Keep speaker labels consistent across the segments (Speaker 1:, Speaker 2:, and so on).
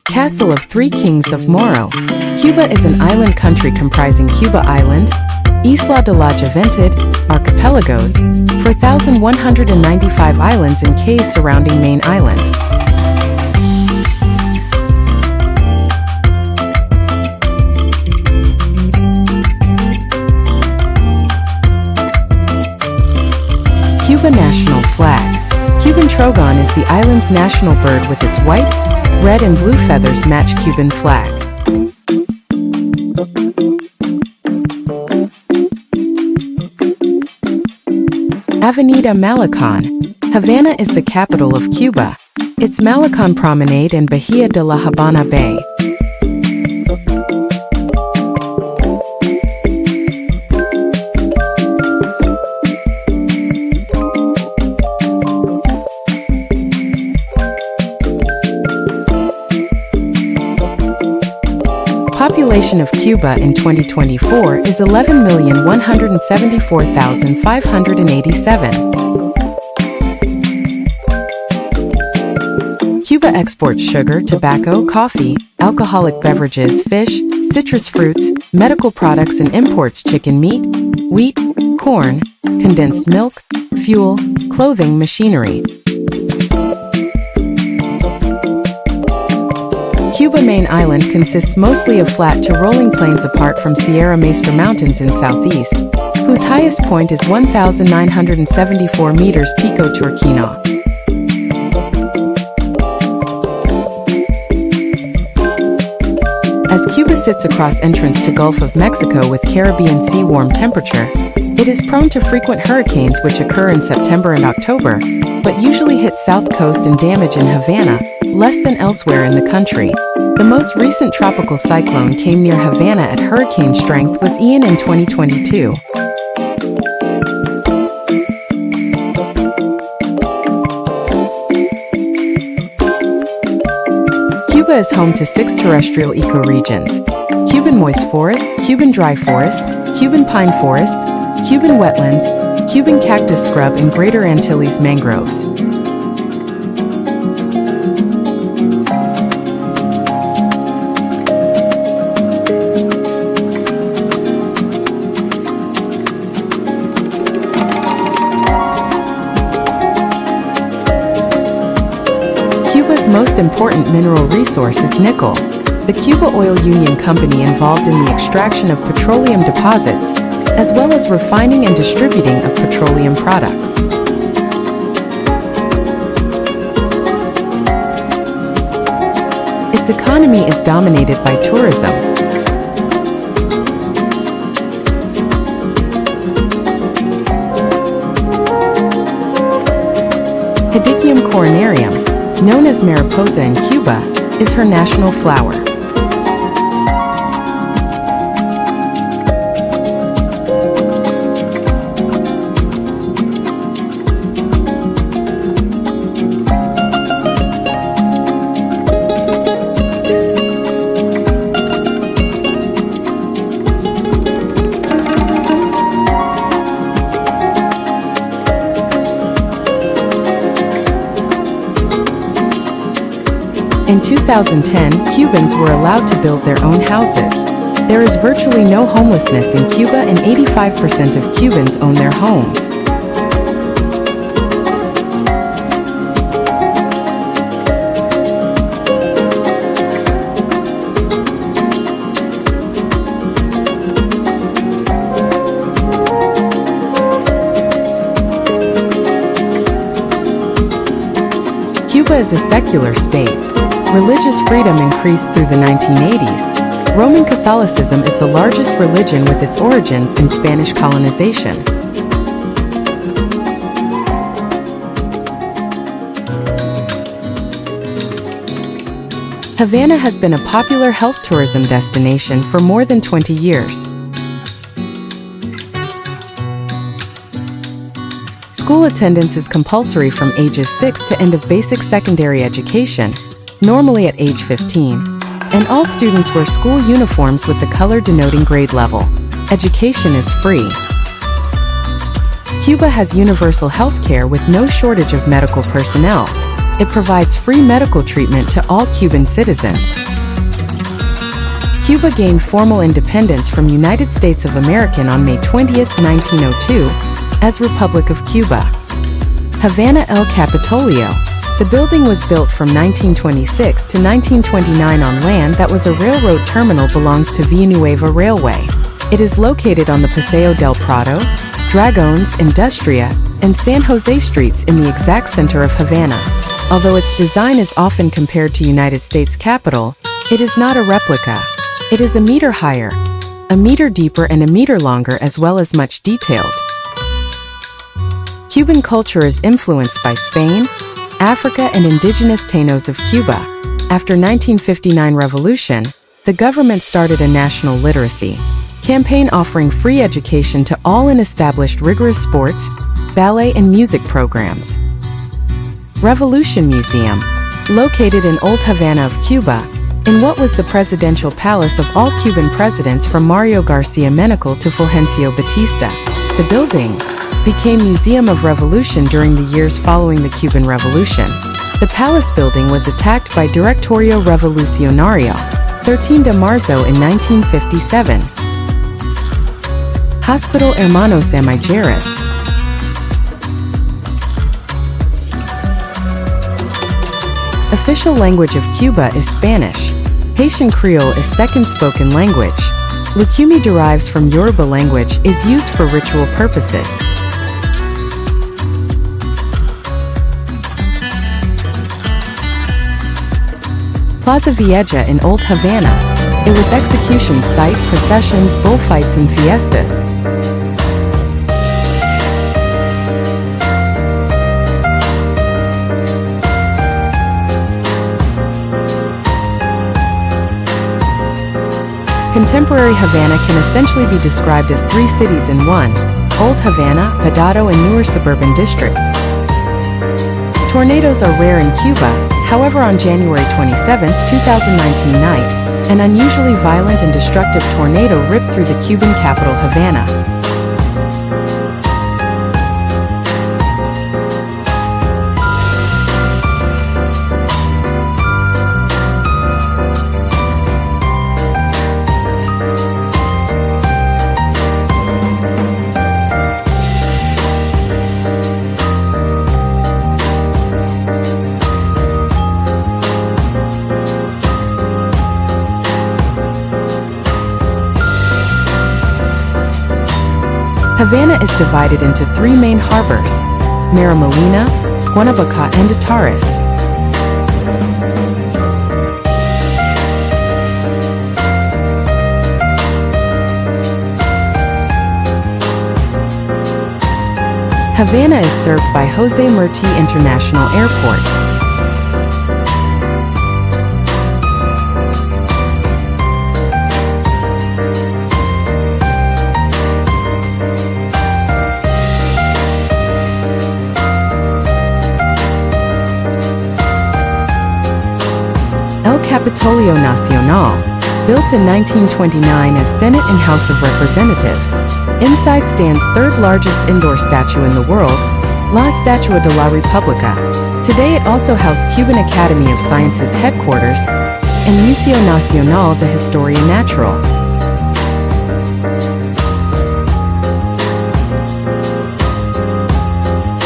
Speaker 1: Castle of Three Kings of Morro. Cuba is an island country comprising Cuba Island, Isla de la Juventud, archipelagos, 4,195 islands and cays surrounding main island. Cuba national flag. Cuban trogon is the island's national bird with its white, red and blue feathers match Cuban flag. Avenida Malecon. Havana is the capital of Cuba. Its Malecon Promenade and Bahia de la Habana Bay. Population of Cuba in 2024 is 11,174,587. Cuba exports sugar, tobacco, coffee, alcoholic beverages, fish, citrus fruits, medical products and imports chicken meat, wheat, corn, condensed milk, fuel, clothing, machinery. Cuba main island consists mostly of flat to rolling plains apart from Sierra Maestra Mountains in southeast, whose highest point is 1,974 meters Pico Turquino. As Cuba sits across entrance to Gulf of Mexico with Caribbean Sea warm temperature, it is prone to frequent hurricanes which occur in September and October, but usually hit south coast and damage in Havana, less than elsewhere in the country. The most recent tropical cyclone came near Havana at hurricane strength was Ian in 2022. Cuba is home to 6 terrestrial ecoregions: Cuban moist forests, Cuban dry forests, Cuban pine forests, Cuban wetlands, Cuban cactus scrub and Greater Antilles mangroves. Cuba's most important mineral resource is nickel. The Cuba Oil Union Company involved in the extraction of petroleum deposits, as well as refining and distributing of petroleum products. Its economy is dominated by tourism. Hedychium coronarium, known as mariposa in Cuba, is her national flower. In 2010, Cubans were allowed to build their own houses. There is virtually no homelessness in Cuba and 85% of Cubans own their homes. Cuba is a secular state. Religious freedom increased through the 1980s. Roman Catholicism is the largest religion with its origins in Spanish colonization. Havana has been a popular health tourism destination for more than 20 years. School attendance is compulsory from ages 6 to end of basic secondary education, normally at age 15, and all students wear school uniforms with the color denoting grade level. Education is free. Cuba has universal health care with no shortage of medical personnel. It provides free medical treatment to all Cuban citizens. Cuba gained formal independence from United States of America on May 20, 1902, as Republic of Cuba. Havana El Capitolio. The building was built from 1926 to 1929 on land that was a railroad terminal belongs to Villanueva Railway. It is located on the Paseo del Prado, Dragones, Industria, and San Jose streets in the exact center of Havana. Although its design is often compared to United States Capitol, it is not a replica. It is a meter higher, a meter deeper and a meter longer as well as much detailed. Cuban culture is influenced by Spain, Africa and indigenous Tainos of Cuba. After 1959 revolution, the government started a national literacy campaign offering free education to all and established rigorous sports, ballet and music programs. Revolution Museum, located in Old Havana of Cuba, in what was the presidential palace of all Cuban presidents from Mario Garcia Menecal to Fulgencio Batista. The building became Museum of Revolution during the years following the Cuban Revolution. The palace building was attacked by Directorio Revolucionario, 13 de Marzo in 1957. Hospital Hermanos Amigueros. Official language of Cuba is Spanish. Haitian Creole is second spoken language. Lucumi derives from Yoruba language, is used for ritual purposes. Plaza Vieja in Old Havana. It was execution site, processions, bullfights and fiestas. Contemporary Havana can essentially be described as three cities in one: Old Havana, Vedado and newer suburban districts. Tornadoes are rare in Cuba, however on January 27, 2019 night, an unusually violent and destructive tornado ripped through the Cuban capital Havana. Havana is divided into three main harbors: Maramolina, Guanabaca and Ataris. Havana is served by Jose Marti International Airport. El Capitolio Nacional, built in 1929 as Senate and House of Representatives. Inside stands third largest indoor statue in the world, La Estatua de la República. Today it also houses Cuban Academy of Sciences headquarters and Museo Nacional de Historia Natural.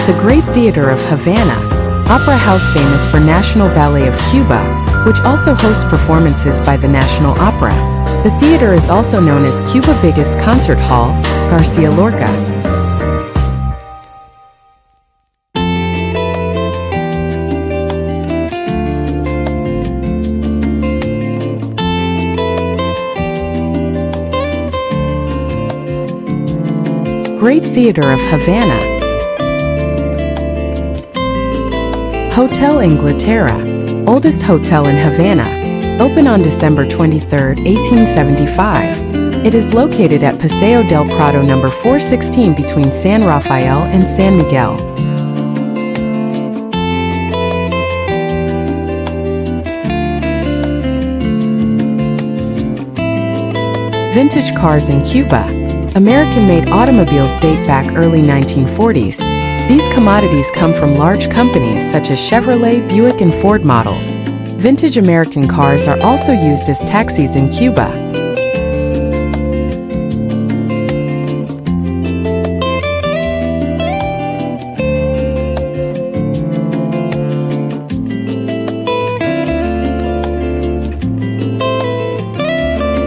Speaker 1: The Great Theater of Havana, opera house famous for National Ballet of Cuba, which also hosts performances by the National Opera. The theater is also known as Cuba's biggest concert hall, Garcia Lorca. Great Theater of Havana. Hotel Inglaterra, oldest hotel in Havana, opened on December 23, 1875. It is located at Paseo del Prado number 416 between San Rafael and San Miguel. Vintage cars in Cuba. American-made automobiles date back early 1940s. These commodities come from large companies such as Chevrolet, Buick, and Ford models. Vintage American cars are also used as taxis in Cuba.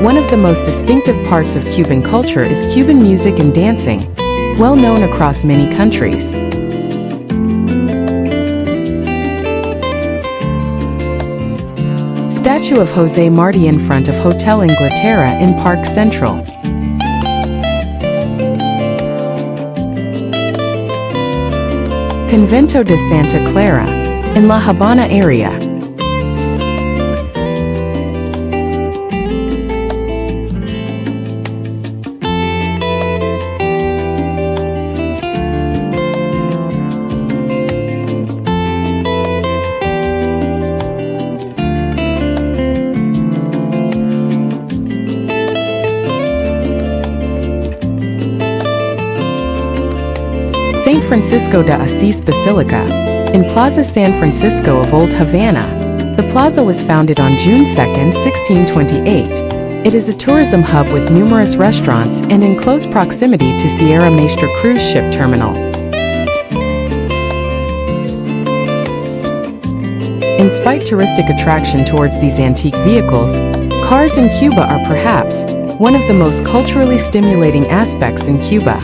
Speaker 1: One of the most distinctive parts of Cuban culture is Cuban music and dancing, well known across many countries. Statue of José Martí in front of Hotel Inglaterra in Park Central. Convento de Santa Clara in La Habana area. St. Francisco de Asís Basilica, in Plaza San Francisco of Old Havana. The plaza was founded on June 2, 1628. It is a tourism hub with numerous restaurants and in close proximity to Sierra Maestra cruise ship terminal. In spite touristic attraction towards these antique vehicles, cars in Cuba are perhaps one of the most culturally stimulating aspects in Cuba.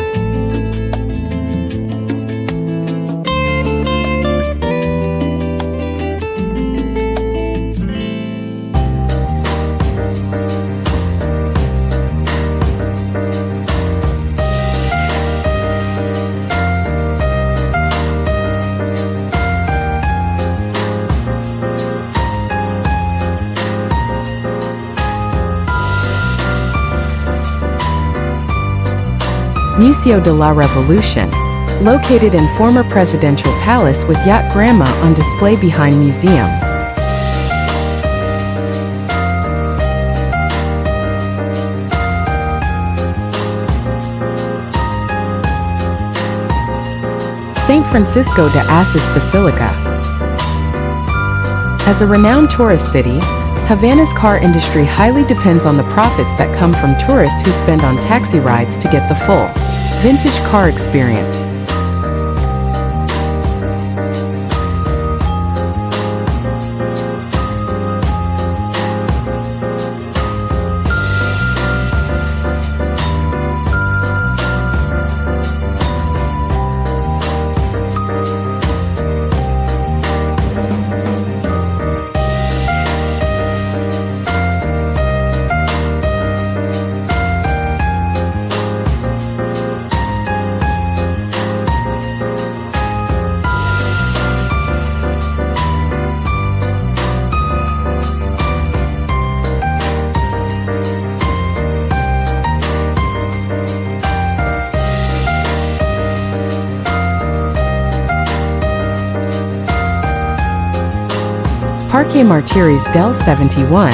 Speaker 1: Museo de la Revolution, located in former presidential palace with yacht Grandma on display behind museum. St. Francisco de Asís Basilica. As a renowned tourist city, Havana's car industry highly depends on the profits that come from tourists who spend on taxi rides to get the full, vintage car experience. Parque Martires del 71.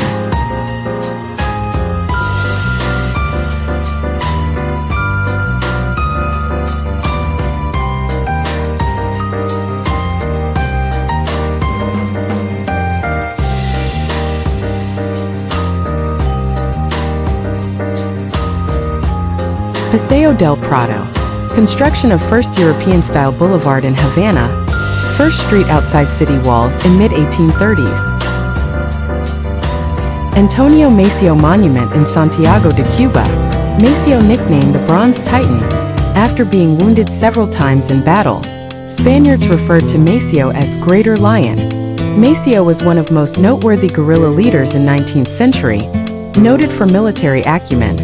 Speaker 1: Paseo del Prado. Construction of first European-style boulevard in Havana, first street outside city walls in mid-1830s. Antonio Maceo Monument in Santiago de Cuba. Maceo nicknamed the Bronze Titan, after being wounded several times in battle. Spaniards referred to Maceo as Greater Lion. Maceo was one of most noteworthy guerrilla leaders in 19th century, noted for military acumen.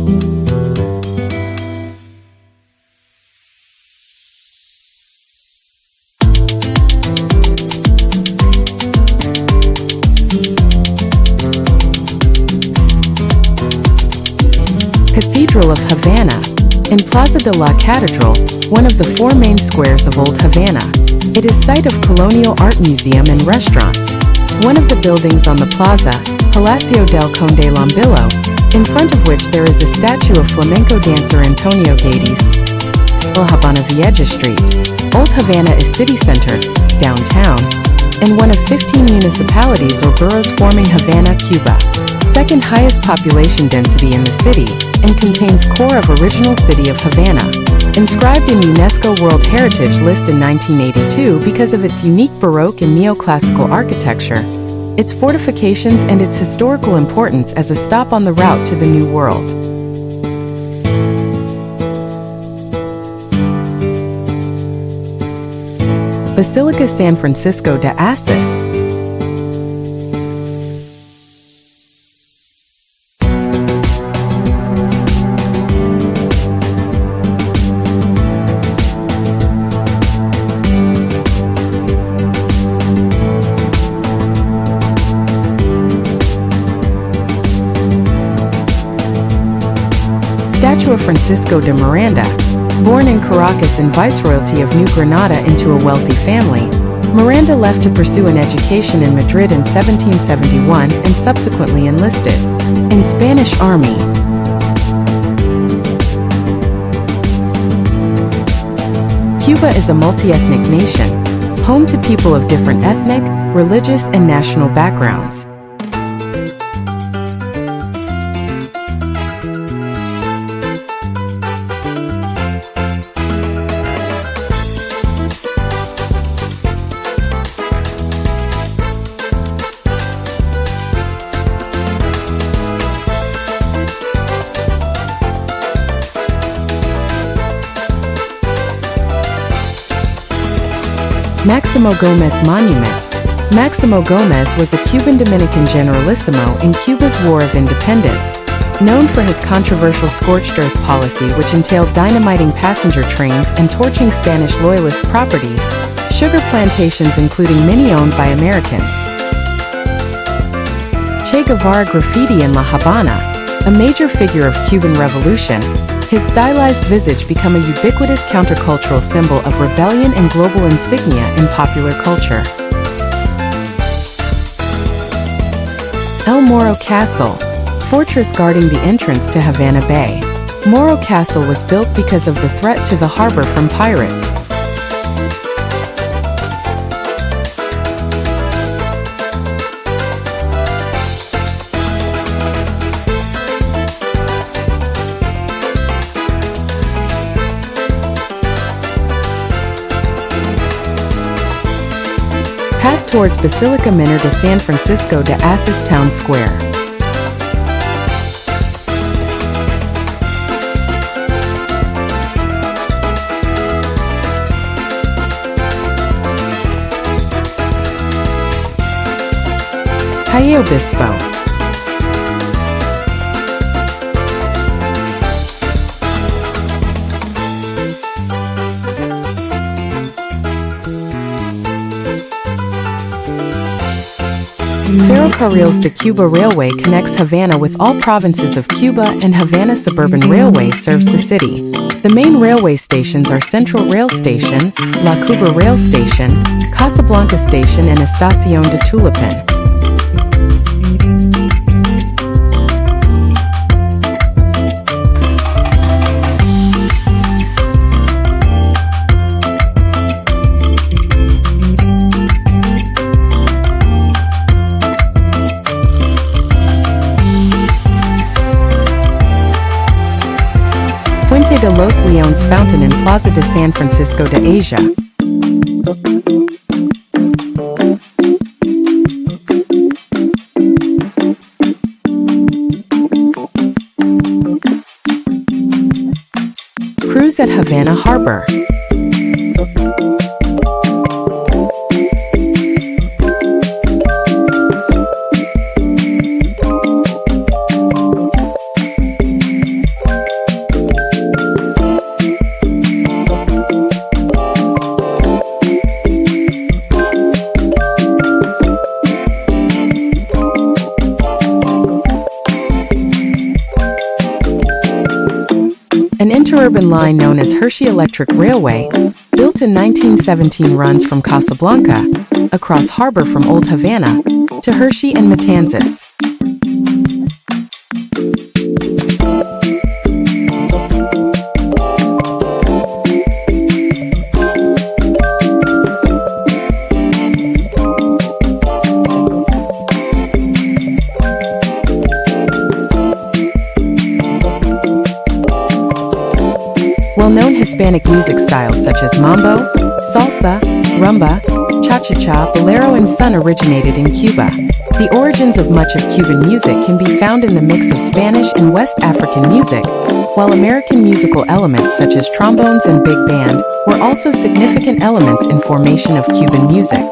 Speaker 1: Cathedral of Havana. In Plaza de la Catedral, one of the four main squares of Old Havana. It is site of colonial art museum and restaurants. One of the buildings on the plaza, Palacio del Conde Lombillo, in front of which there is a statue of flamenco dancer Antonio Gades. La Habana Vieja Street. Old Havana is city center, downtown, and one of 15 municipalities or boroughs forming Havana, Cuba. Second highest population density in the city, and contains core of original city of Havana. Inscribed in UNESCO World Heritage List in 1982 because of its unique Baroque and neoclassical architecture, its fortifications and its historical importance as a stop on the route to the New World. Basilica San Francisco de Asís. Statue of Francisco de Miranda. Born in Caracas in Viceroyalty of New Granada into a wealthy family, Miranda left to pursue an education in Madrid in 1771 and subsequently enlisted in Spanish Army. Cuba is a multi-ethnic nation, home to people of different ethnic, religious, and national backgrounds. Maximo Gómez Monument. Maximo Gómez was a Cuban-Dominican generalissimo in Cuba's War of Independence, known for his controversial scorched earth policy which entailed dynamiting passenger trains and torching Spanish loyalist property, sugar plantations including many owned by Americans. Che Guevara graffiti in La Habana, a major figure of Cuban Revolution, his stylized visage became a ubiquitous countercultural symbol of rebellion and global insignia in popular culture. El Morro Castle, fortress guarding the entrance to Havana Bay. Morro Castle was built because of the threat to the harbor from pirates. Path towards Basilica Minor de San Francisco de Asís Town Square. Calle Obispo. Ferrocarriles de Cuba Railway connects Havana with all provinces of Cuba, and Havana Suburban Railway serves the city. The main railway stations are Central Rail Station, La Cuba Rail Station, Casablanca Station and Estación de Tulipán. Fuente de los Leones Fountain in Plaza de San Francisco de Asia. Cruise at Havana Harbor. An interurban line known as Hershey Electric Railway, built in 1917, runs from Casablanca, across harbor from Old Havana, to Hershey and Matanzas. Hispanic music styles such as mambo, salsa, rumba, cha-cha-cha, bolero, and son originated in Cuba. The origins of much of Cuban music can be found in the mix of Spanish and West African music, while American musical elements such as trombones and big band were also significant elements in formation of Cuban music.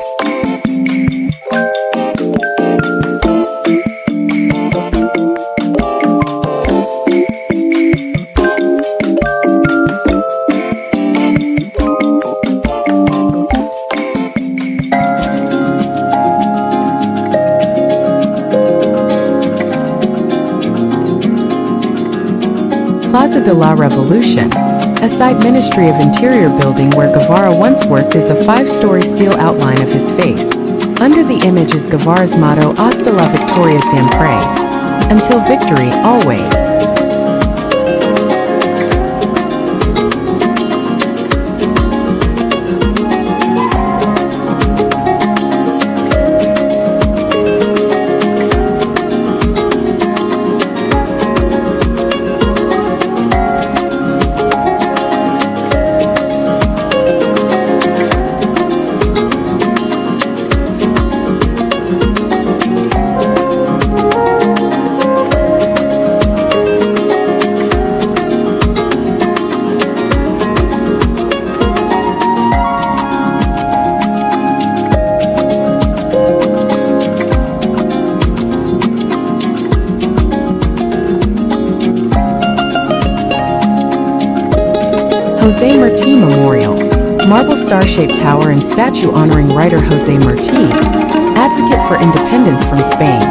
Speaker 1: Plaza de la Revolution, a side Ministry of Interior building where Guevara once worked, is a 5-story steel outline of his face. Under the image is Guevara's motto, Hasta la victoria siempre. Until victory, always. José Martí Memorial, marble star-shaped tower and statue honoring writer José Martí, advocate for independence from Spain.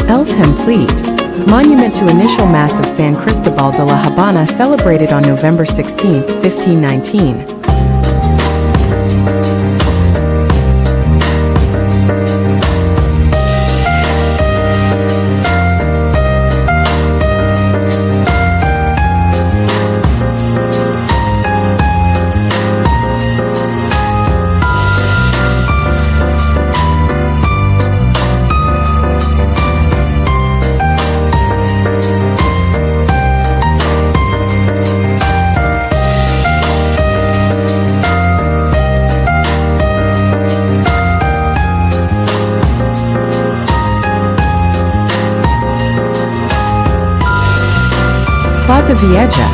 Speaker 1: El Templete, monument to initial Mass of San Cristobal de la Habana, celebrated on November 16, 1519. Plaza Vieja.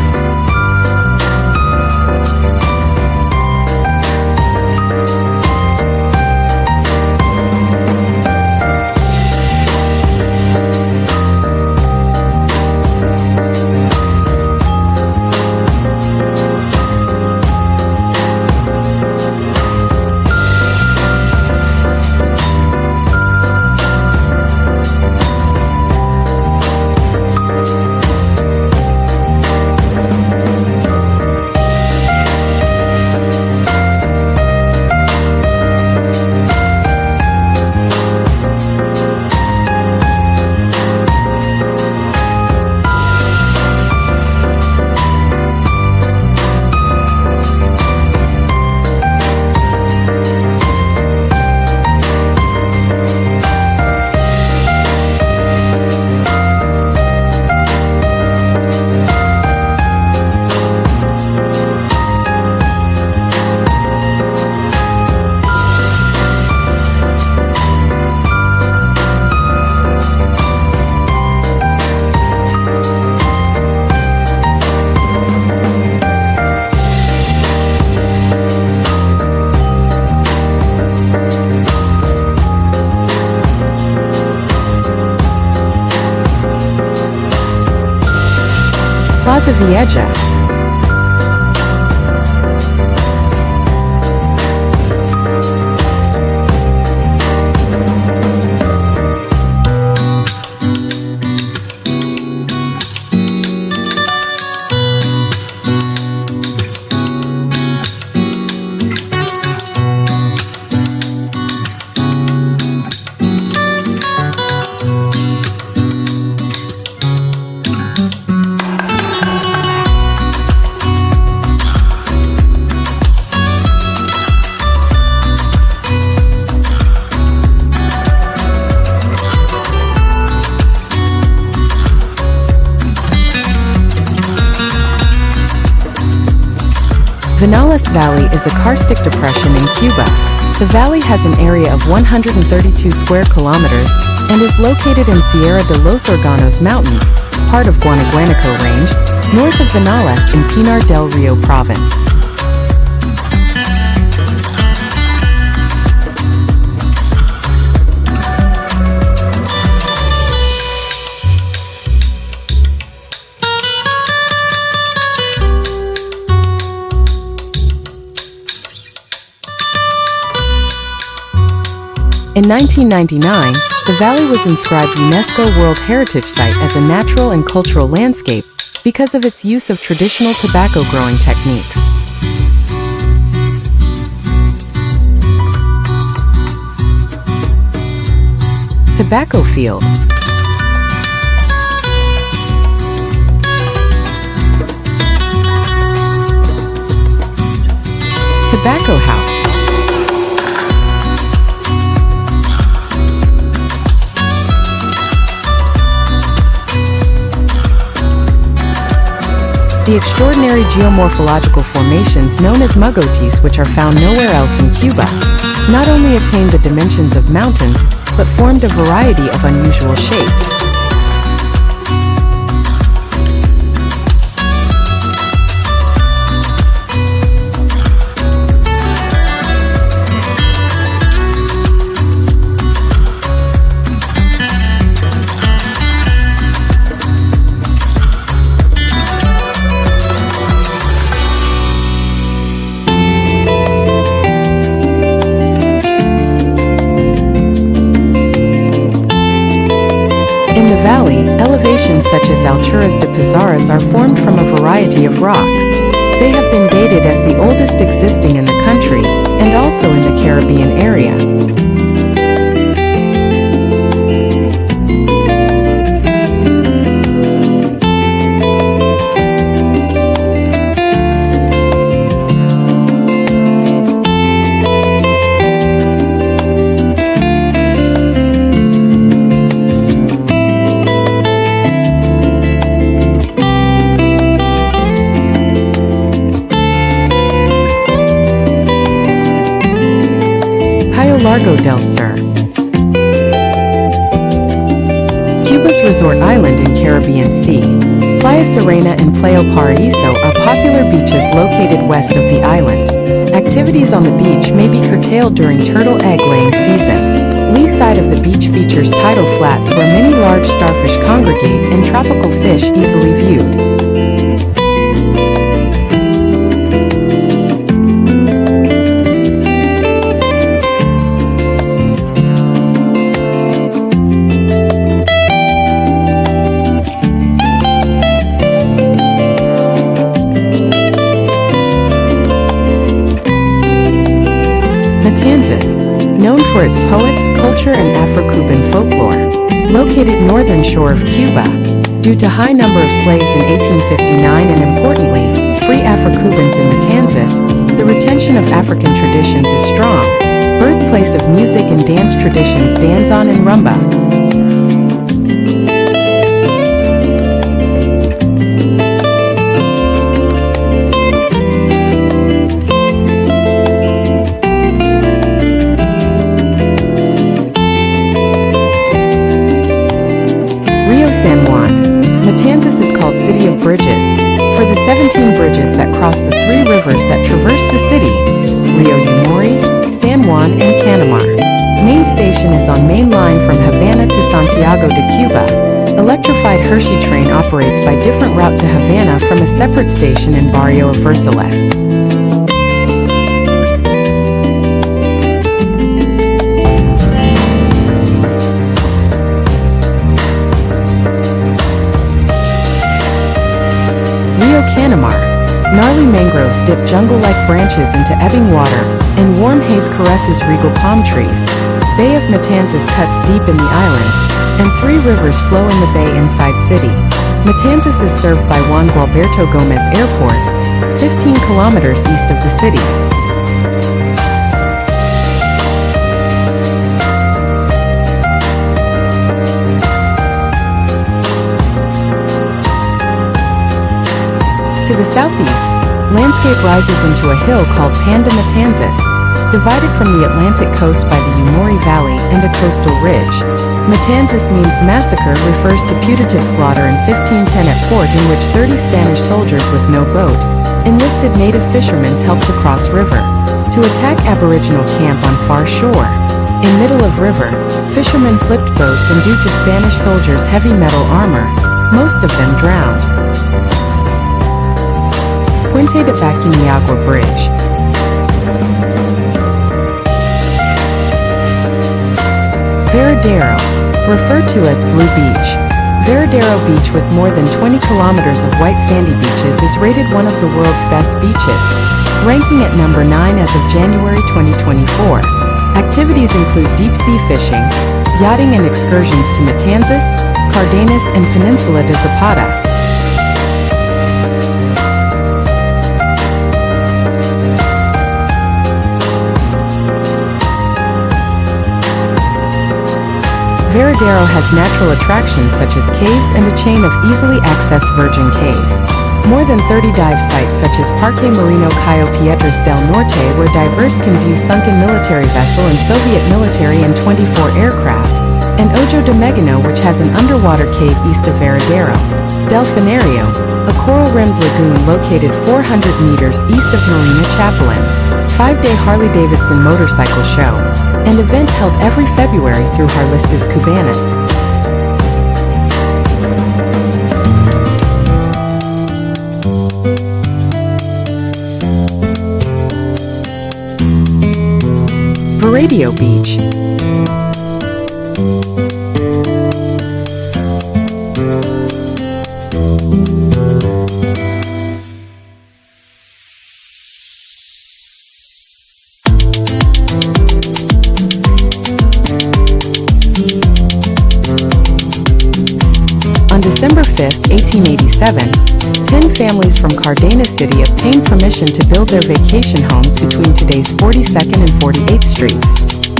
Speaker 1: Plaza Vieja. Valley is a karstic depression in Cuba. The valley has an area of 132 square kilometers and is located in Sierra de los Órganos Mountains, part of Guanaguanico Range, north of Vinales in Pinar del Rio province. In 1999, the valley was inscribed UNESCO World Heritage Site as a natural and cultural landscape because of its use of traditional tobacco growing techniques. Tobacco field. Tobacco house. The extraordinary geomorphological formations known as mugotes, which are found nowhere else in Cuba, not only attained the dimensions of mountains, but formed a variety of unusual shapes. In the valley, elevations such as alturas de Pizarras are formed from a variety of rocks. They have been dated as the oldest existing in the country, and also in the Caribbean area. Largo del Sur. Cuba's resort island in Caribbean Sea. Playa Serena and Playa Paraíso are popular beaches located west of the island. Activities on the beach may be curtailed during turtle egg-laying season. Lee side of the beach features tidal flats where many large starfish congregate and tropical fish easily viewed. Matanzas, known for its poets, culture, and Afro-Cuban folklore. Located northern shore of Cuba. Due to high number of slaves in 1859 and importantly, free Afro-Cubans in Matanzas, the retention of African traditions is strong. Birthplace of music and dance traditions danzón and rumba. San Juan. Matanzas is called City of Bridges, for the 17 bridges that cross the 3 rivers that traverse the city, Rio Yumuri, San Juan, and Canamar. Main station is on main line from Havana to Santiago de Cuba. Electrified Hershey train operates by different route to Havana from a separate station in Barrio of Versalles. Canamar. Gnarly mangroves dip jungle-like branches into ebbing water, and warm haze caresses regal palm trees. Bay of Matanzas cuts deep in the island, and 3 rivers flow in the bay inside city. Matanzas is served by Juan Gualberto Gomez Airport, 15 kilometers east of the city. To the southeast, landscape rises into a hill called Panda Matanzas, divided from the Atlantic coast by the Umori Valley and a coastal ridge. Matanzas means massacre, refers to putative slaughter in 1510 at port, in which 30 Spanish soldiers with no boat, enlisted native fishermen, helped to cross river to attack Aboriginal camp on far shore. In middle of river, fishermen flipped boats, and due to Spanish soldiers' heavy metal armor, most of them drowned. Puente de Baquimiagua Bridge. Veradero, referred to as Blue Beach. Veradero Beach, with more than 20 kilometers of white sandy beaches, is rated one of the world's best beaches, ranking at number 9 as of January 2024. Activities include deep-sea fishing, yachting, and excursions to Matanzas, Cardenas, and Peninsula de Zapata. Veradero has natural attractions such as caves and a chain of easily accessed virgin caves. More than 30 dive sites such as Parque Marino Cayo Piedras del Norte, where divers can view sunken military vessel and Soviet military and 24 aircraft, and Ojo de Megano, which has an underwater cave east of Veradero. Delfinario, a coral-rimmed lagoon located 400 meters east of Marina Chapelin. 5-day Harley-Davidson motorcycle show, an event held every February through Harlistas Cubanas. Veradero Beach. On December 5, 1887, 10 families from Cardenas City obtained permission to build their vacation homes between today's 42nd and 48th Streets.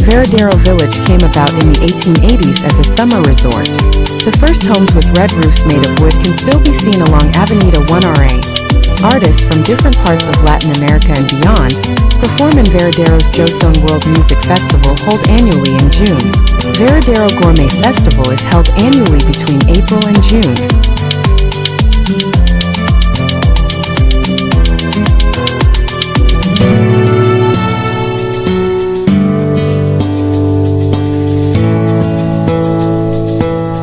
Speaker 1: Veradero Village came about in the 1880s as a summer resort. The first homes with red roofs made of wood can still be seen along Avenida 1RA. Artists from different parts of Latin America and beyond perform in Veradero's Joson World Music Festival, held annually in June. Veradero Gourmet Festival is held annually between April and June.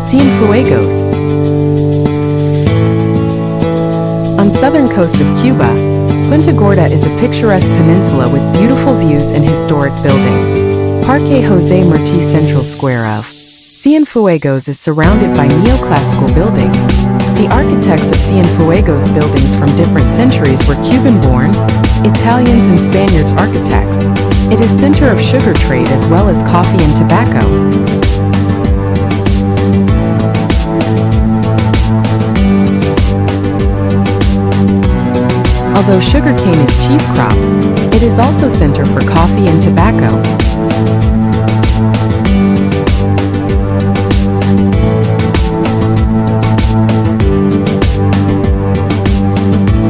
Speaker 1: Cienfuegos. On southern coast of Cuba, Punta Gorda is a picturesque peninsula with beautiful views and historic buildings. Parque José Martí Central Square of Cienfuegos is surrounded by neoclassical buildings. The architects of Cienfuegos buildings from different centuries were Cuban-born, Italians, and Spaniards architects. It is center of sugar trade as well as coffee and tobacco. Although sugarcane is chief crop, it is also center for coffee and tobacco.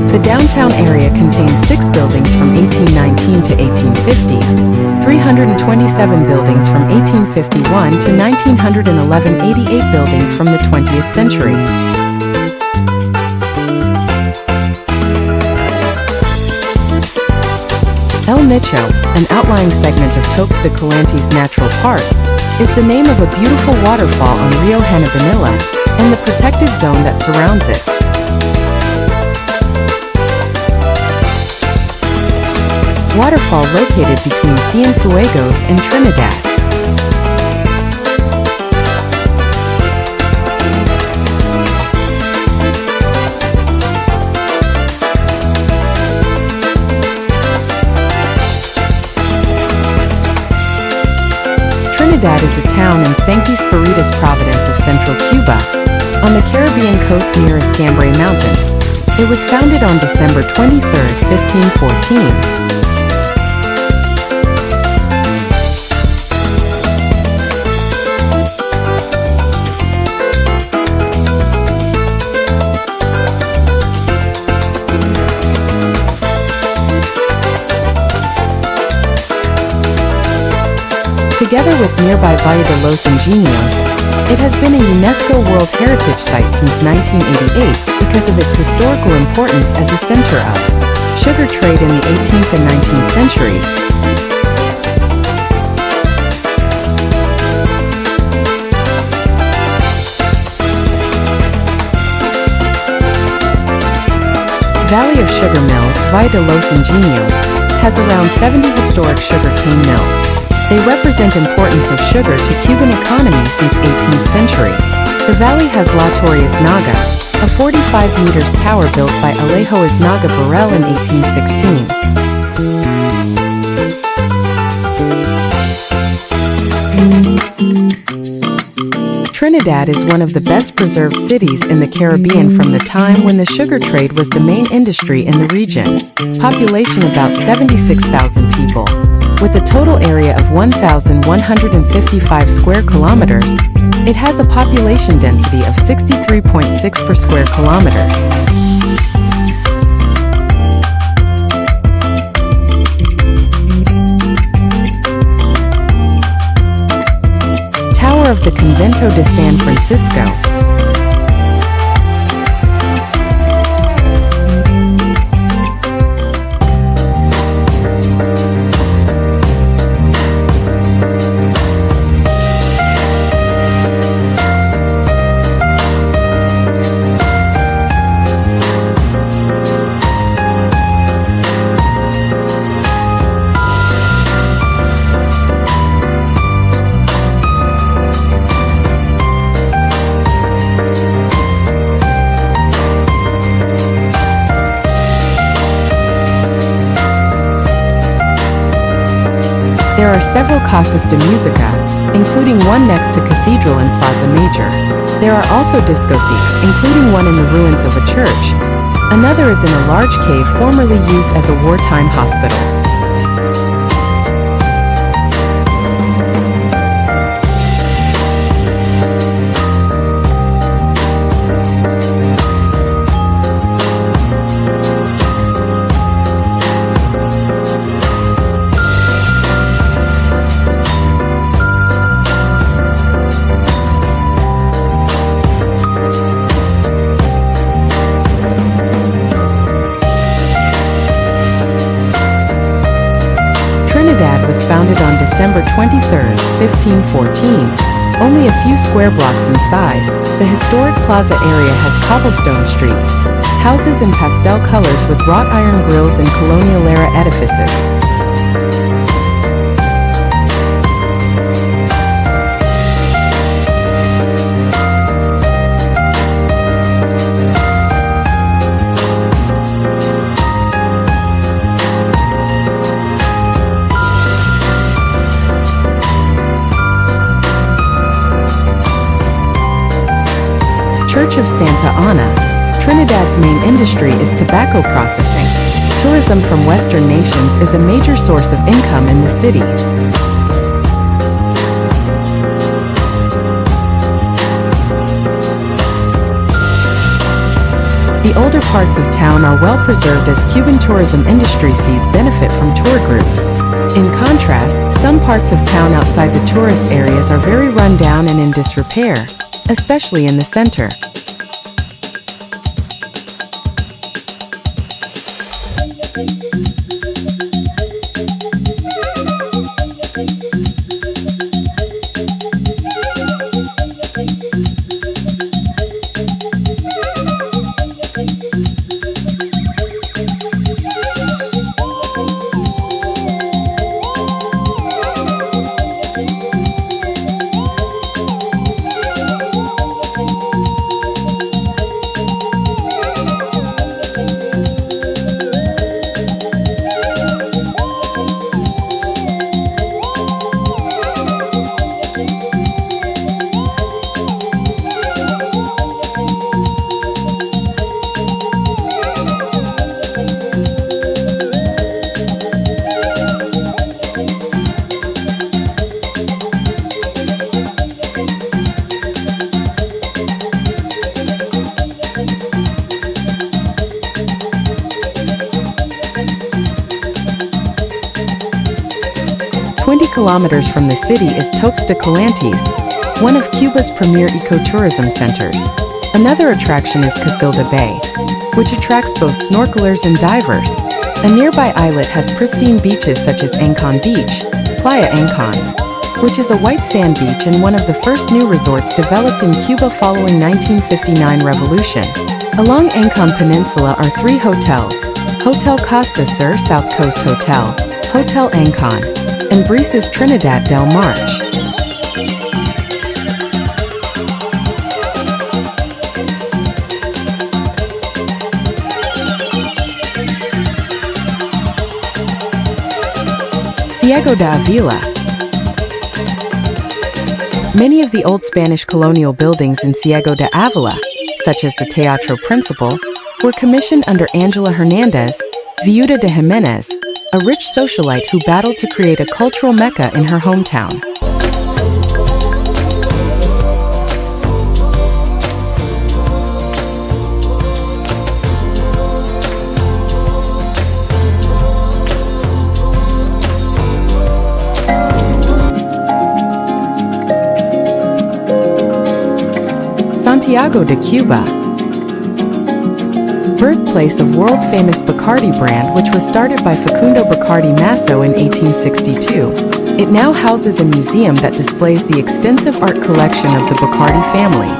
Speaker 1: The downtown area contains 6 buildings from 1819 to 1850, 327 buildings from 1851 to 1911, 88 buildings from the 20th century. El Nicho, an outlying segment of Topes de Calantes Natural Park, is the name of a beautiful waterfall on Rio Hanabanilla and the protected zone that surrounds it. Waterfall located between Cienfuegos and Trinidad. Trinidad is a town in Sancti Spiritus Providence of central Cuba, on the Caribbean coast near Escambray Mountains. It was founded on December 23, 1514. Together with nearby Valle de los Ingenios, it has been a UNESCO World Heritage Site since 1988 because of its historical importance as a center of sugar trade in the 18th and 19th centuries. Valley of Sugar Mills, Valle de los Ingenios, has around 70 historic sugar cane mills. They represent importance of sugar to Cuban economy since 18th century. The valley has La Torre Iznaga, a 45 meters tower built by Alejo Iznaga Burrell in 1816. Trinidad is one of the best preserved cities in the Caribbean from the time when the sugar trade was the main industry in the region. Population about 76,000 people. With a total area of 1,155 square kilometers, it has a population density of 63.6 per square kilometers. Tower of the Convento de San Francisco. There are several casas de música, including one next to Cathedral and Plaza Major. There are also discotheques, including one in the ruins of a church. Another is in a large cave formerly used as a wartime hospital. Trinidad was founded on December 23, 1514. Only a few square blocks in size, the historic plaza area has cobblestone streets, houses in pastel colors with wrought iron grills and colonial-era edifices. Church of Santa Ana. Trinidad's main industry is tobacco processing. Tourism from Western nations is a major source of income in the city. The older parts of town are well preserved as Cuban tourism industry sees benefit from tour groups. In contrast, some parts of town outside the tourist areas are very run down and in disrepair, especially in the center. kilometers from the city is Toques de Calantes, one of Cuba's premier ecotourism centers. Another attraction is Casilda Bay, which attracts both snorkelers and divers. A nearby islet has pristine beaches such as Ancon Beach, Playa Ancons, which is a white sand beach and one of the first new resorts developed in Cuba following 1959 revolution. Along Ancon Peninsula are 3 hotels: Hotel Costa Sur, South Coast Hotel, Hotel Ancon, and Brise's Trinidad del March. Ciego de Avila. Many of the old Spanish colonial buildings in Ciego de Avila, such as the Teatro Principal, were commissioned under Angela Hernandez, Viuda de Jimenez, a rich socialite who battled to create a cultural mecca in her hometown. Santiago de Cuba. Birthplace of world-famous Bacardi brand, which was started by Facundo Bacardi Masso in 1862. It now houses a museum that displays the extensive art collection of the Bacardi family.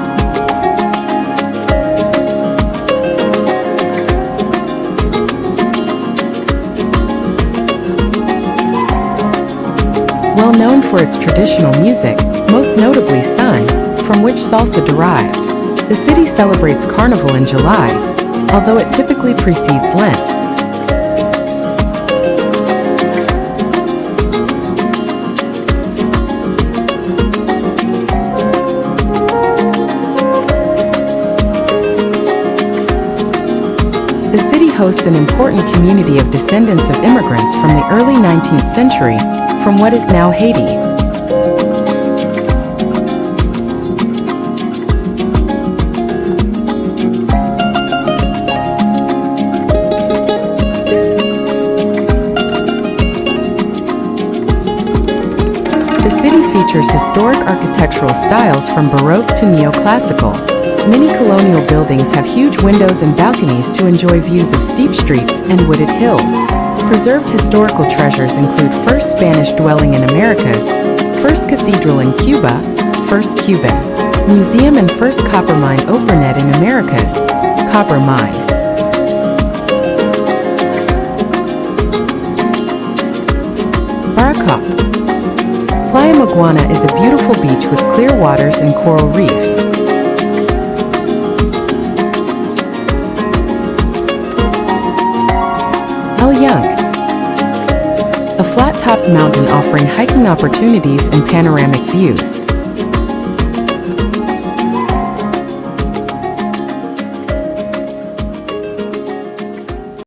Speaker 1: Well known for its traditional music, most notably son, from which salsa derived. The city celebrates Carnival in July, although it typically precedes Lent. The city hosts an important community of descendants of immigrants from the early 19th century, from what is now Haiti. The city features historic architectural styles from Baroque to Neoclassical. Many colonial buildings have huge windows and balconies to enjoy views of steep streets and wooded hills. Preserved historical treasures include first Spanish dwelling in Americas, first cathedral in Cuba, first Cuban museum, and first copper mine Opernet in Americas, copper mine. Baracop. Playa Maguana is a beautiful beach with clear waters and coral reefs. El Yunque. A flat-topped mountain offering hiking opportunities and panoramic views.